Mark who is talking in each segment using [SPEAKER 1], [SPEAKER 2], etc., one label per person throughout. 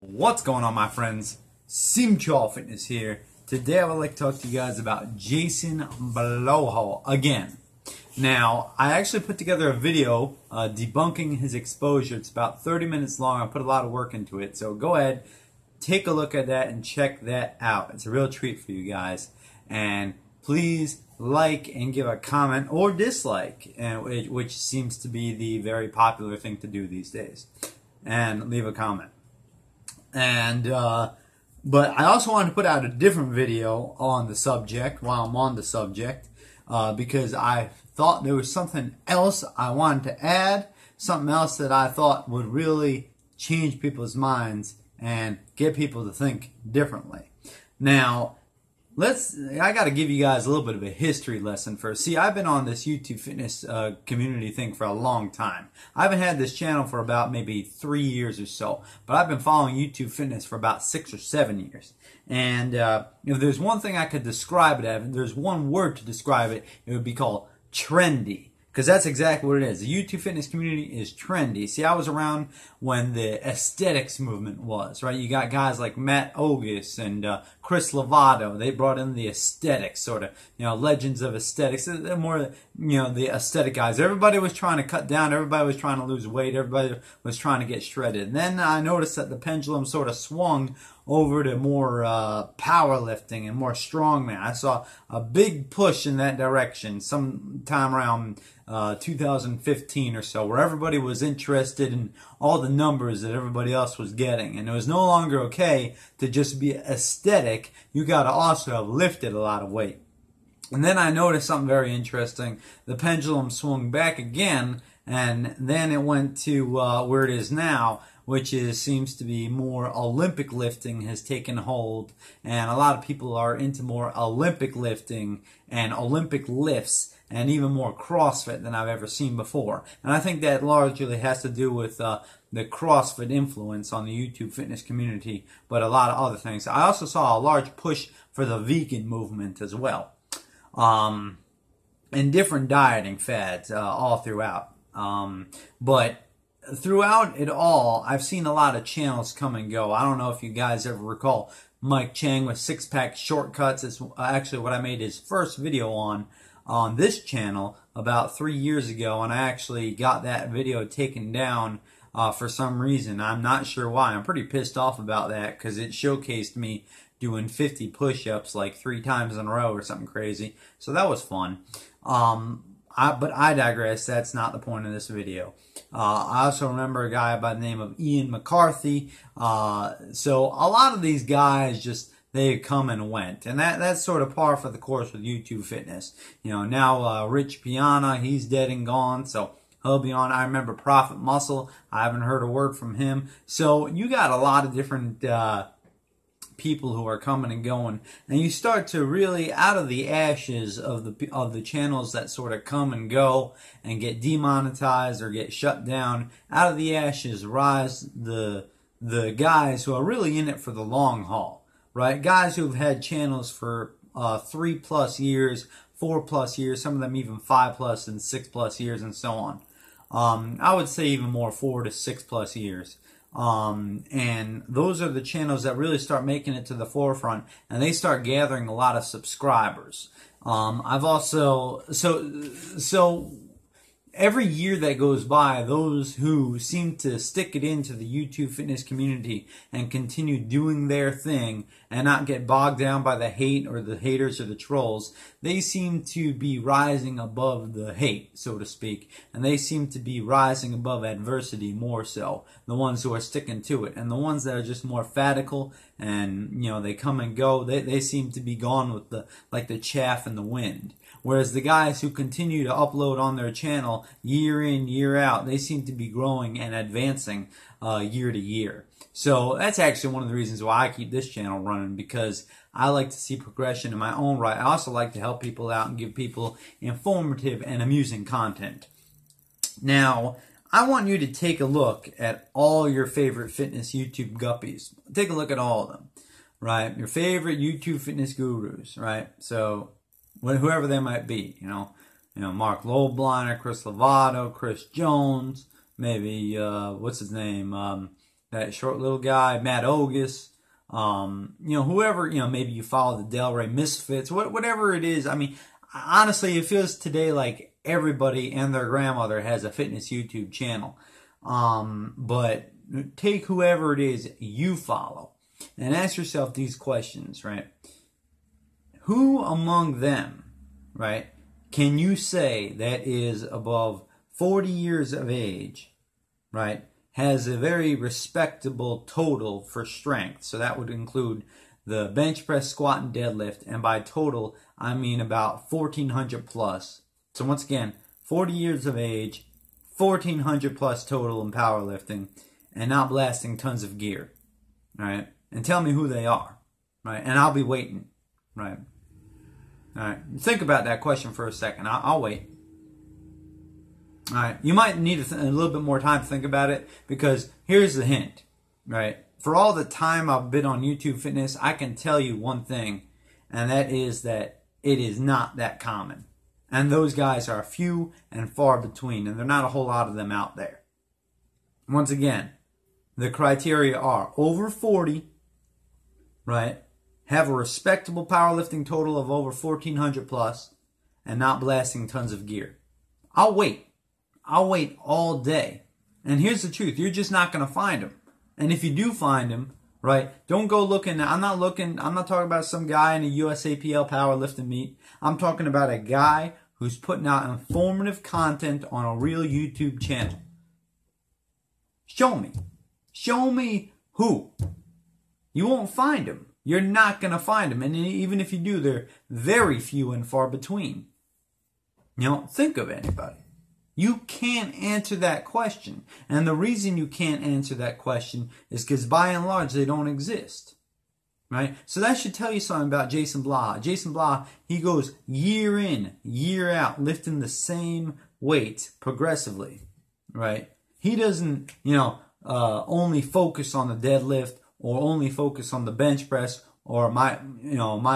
[SPEAKER 1] What's going on, my friends? Simchal Fitness here. Today I would like to talk to you guys about Jason Blaha again. Now, I actually put together a video debunking his exposure. It's about 30 minutes long. I put a lot of work into it. So go ahead, take a look at that and check that out. It's a real treat for you guys. And please like and give a comment or dislike, which seems to be the very popular thing to do these days. And leave a comment. But I also wanted to put out a different video on the subject while I'm on the subject because I thought there was something else I wanted to add, something else that I thought would really change people's minds and get people to think differently. Now, I got to give you guys a little bit of a history lesson first. See, I've been on this YouTube fitness community thing for a long time. I haven't had this channel for about maybe 3 years or so, but I've been following YouTube fitness for about 6 or 7 years. And if there's one thing I could describe it as, if there's one word to describe it, it would be called trendy. Because that's exactly what it is. The YouTube fitness community is trendy. See, I was around when the aesthetics movement was, right? You got guys like Matt Ogus and Chris Lovato. They brought in the aesthetics, sort of, legends of aesthetics. They're more, the aesthetic guys. Everybody was trying to cut down. Everybody was trying to lose weight. Everybody was trying to get shredded. And then I noticed that the pendulum sort of swung over to more powerlifting and more strongman. I saw a big push in that direction sometime around 2015 or so, where everybody was interested in all the numbers that everybody else was getting. And it was no longer okay to just be aesthetic. You got to also have lifted a lot of weight. And then I noticed something very interesting. The pendulum swung back again, and then it went to where it is now, which seems to be more Olympic lifting has taken hold, and a lot of people are into more Olympic lifting and Olympic lifts and even more CrossFit than I've ever seen before. And I think that largely has to do with the CrossFit influence on the YouTube fitness community, but a lot of other things. I also saw a large push for the vegan movement as well, and different dieting fads all throughout. But throughout it all, I've seen a lot of channels come and go. I don't know if you guys ever recall Mike Chang with Six Pack Shortcuts. It's actually what I made his first video on this channel about 3 years ago, and I actually got that video taken down for some reason. I'm not sure why. I'm pretty pissed off about that because it showcased me doing 50 push-ups like 3 times in a row or something crazy. So that was fun. But I digress. That's not the point of this video. I also remember a guy by the name of Ian McCarthy. So a lot of these guys they come and went. And that's sort of par for the course with YouTube fitness. Now Rich Piana, he's dead and gone. So he'll be on. I remember Profit Muscle. I haven't heard a word from him. So you got a lot of different people who are coming and going, and you start to really, out of the ashes of the channels that sort of come and go and get demonetized or get shut down, out of the ashes rise the guys who are really in it for the long haul, right? Guys who've had channels for 3+ years, 4+ years, some of them even 5+ and 6+ years, and so on. I would say even more, 4 to 6+ years. And those are the channels that really start making it to the forefront, and they start gathering a lot of subscribers. I've also, so every year that goes by, those who seem to stick it into the YouTube fitness community and continue doing their thing and not get bogged down by the hate or the haters or the trolls, they seem to be rising above the hate, so to speak, and they seem to be rising above adversity more so, the ones who are sticking to it. And the ones that are just more fatical and, they come and go, they seem to be gone with the chaff in the wind. Whereas the guys who continue to upload on their channel year in, year out, they seem to be growing and advancing year to year. So that's actually one of the reasons why I keep this channel running, because I like to see progression in my own right. I also like to help people out and give people informative and amusing content. Now, I want you to take a look at all your favorite fitness YouTube guppies. Take a look at all of them, right? Your favorite YouTube fitness gurus, right? So whoever they might be, Mark Lobliner, Chris Lovato, Chris Jones, maybe, what's his name, that short little guy, Matt Ogus, whoever, maybe you follow the Delray Misfits, whatever it is. I mean, honestly, it feels today like everybody and their grandmother has a fitness YouTube channel. But take whoever it is you follow and ask yourself these questions, right? Who among them, right, can you say that is above 40 years of age, right, has a very respectable total for strength? So that would include the bench press, squat, and deadlift. And by total, I mean about 1,400 plus. So once again, 40 years of age, 1,400 plus total in powerlifting, and not blasting tons of gear, right? And tell me who they are, right? And I'll be waiting, right? All right, think about that question for a second. I'll wait. All right, you might need a little bit more time to think about it, because here's the hint, right? For all the time I've been on YouTube Fitness, I can tell you one thing, and that is that it is not that common. And those guys are few and far between, and there are not a whole lot of them out there. Once again, the criteria are over 40, right? Have a respectable powerlifting total of over 1,400 plus, and not blasting tons of gear. I'll wait. I'll wait all day. And here's the truth. You're just not going to find them. And if you do find them, right, don't go looking. I'm not talking about some guy in a USAPL powerlifting meet. I'm talking about a guy who's putting out informative content on a real YouTube channel. Show me. Show me who. You won't find them. You're not going to find them. And even if you do, they're very few and far between. You don't think of anybody. You can't answer that question. And the reason you can't answer that question is because by and large, they don't exist. Right? So that should tell you something about Jason Blaha. Jason Blaha, he goes year in, year out, lifting the same weights progressively. Right? He doesn't, only focus on the deadlift, or only focus on the bench press, or my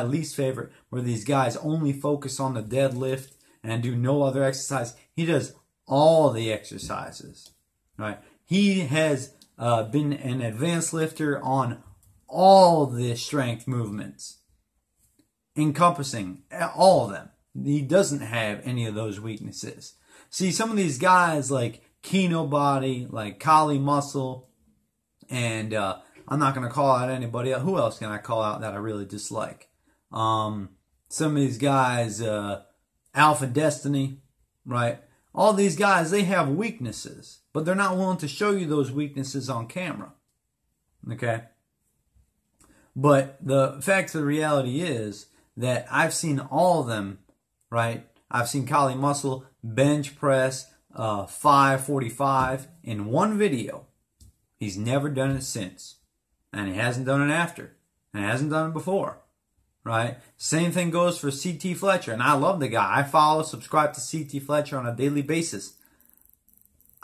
[SPEAKER 1] least favorite, where these guys only focus on the deadlift and do no other exercise. He does all the exercises, right? He has been an advanced lifter on all the strength movements, encompassing all of them. He doesn't have any of those weaknesses. See, some of these guys like Kino Body, like Kali Muscle, and I'm not going to call out anybody else. Who else can I call out that I really dislike? Some of these guys, Alpha Destiny, right? All these guys, they have weaknesses, but they're not willing to show you those weaknesses on camera. Okay? But the fact of the reality is that I've seen all of them, right? I've seen Kali Muscle bench press 545 in one video. He's never done it since. And he hasn't done it after. And he hasn't done it before. Right? Same thing goes for C.T. Fletcher. And I love the guy. I follow, subscribe to C.T. Fletcher on a daily basis.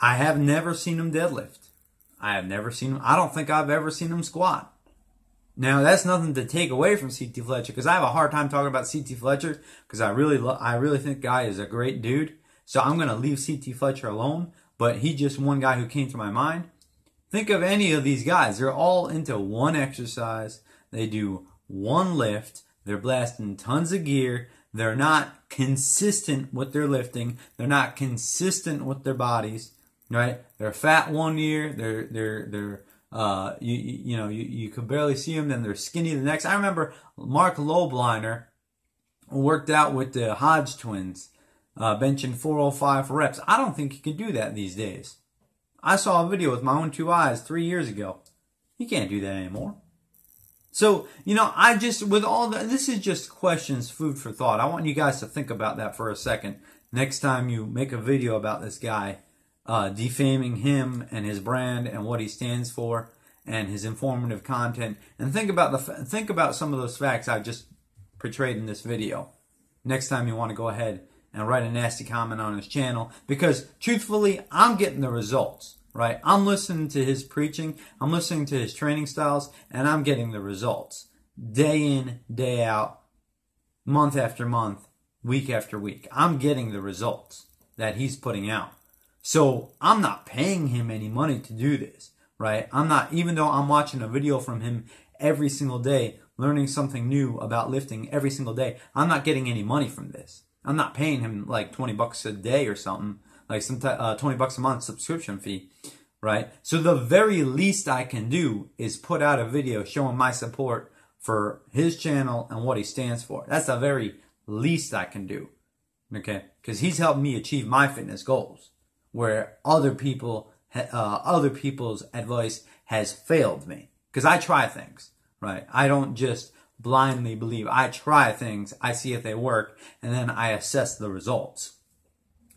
[SPEAKER 1] I have never seen him deadlift. I have never seen him. I don't think I've ever seen him squat. Now, that's nothing to take away from C.T. Fletcher, because I have a hard time talking about C.T. Fletcher, because I really think the guy is a great dude. So I'm going to leave C.T. Fletcher alone. But he's just one guy who came to my mind. Think of any of these guys. They're all into one exercise. They do one lift. They're blasting tons of gear. They're not consistent with their lifting. They're not consistent with their bodies. Right? They're fat one year. You could barely see them. Then they're skinny the next. I remember Mark Lobliner worked out with the Hodge twins, benching 405 for reps. I don't think he could do that these days. I saw a video with my own two eyes 3 years ago. You can't do that anymore. So, this is just questions, food for thought. I want you guys to think about that for a second. Next time you make a video about this guy, defaming him and his brand and what he stands for and his informative content. And think about some of those facts I've just portrayed in this video. Next time you want to go ahead and write a nasty comment on his channel, because truthfully, I'm getting the results, right? I'm listening to his preaching, I'm listening to his training styles, and I'm getting the results. Day in, day out, month after month, week after week. I'm getting the results that he's putting out. So I'm not paying him any money to do this, right? I'm not, even though I'm watching a video from him every single day, learning something new about lifting every single day, I'm not getting any money from this. I'm not paying him like 20 bucks a day or something, like 20 bucks a month subscription fee, right? So the very least I can do is put out a video showing my support for his channel and what he stands for. That's the very least I can do, okay? Because he's helped me achieve my fitness goals, where other people's advice has failed me. Because I try things, right? I don't just blindly believe. I try things, I see if they work, and then I assess the results.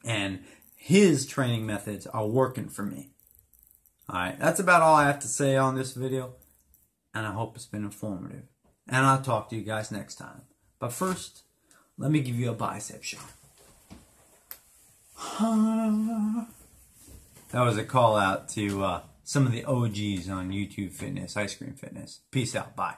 [SPEAKER 1] And his training methods are working for me. Alright, that's about all I have to say on this video, and I hope it's been informative. And I'll talk to you guys next time. But first, let me give you a bicep shot. That was a call out to some of the OGs on YouTube Fitness, Ice Cream Fitness. Peace out. Bye.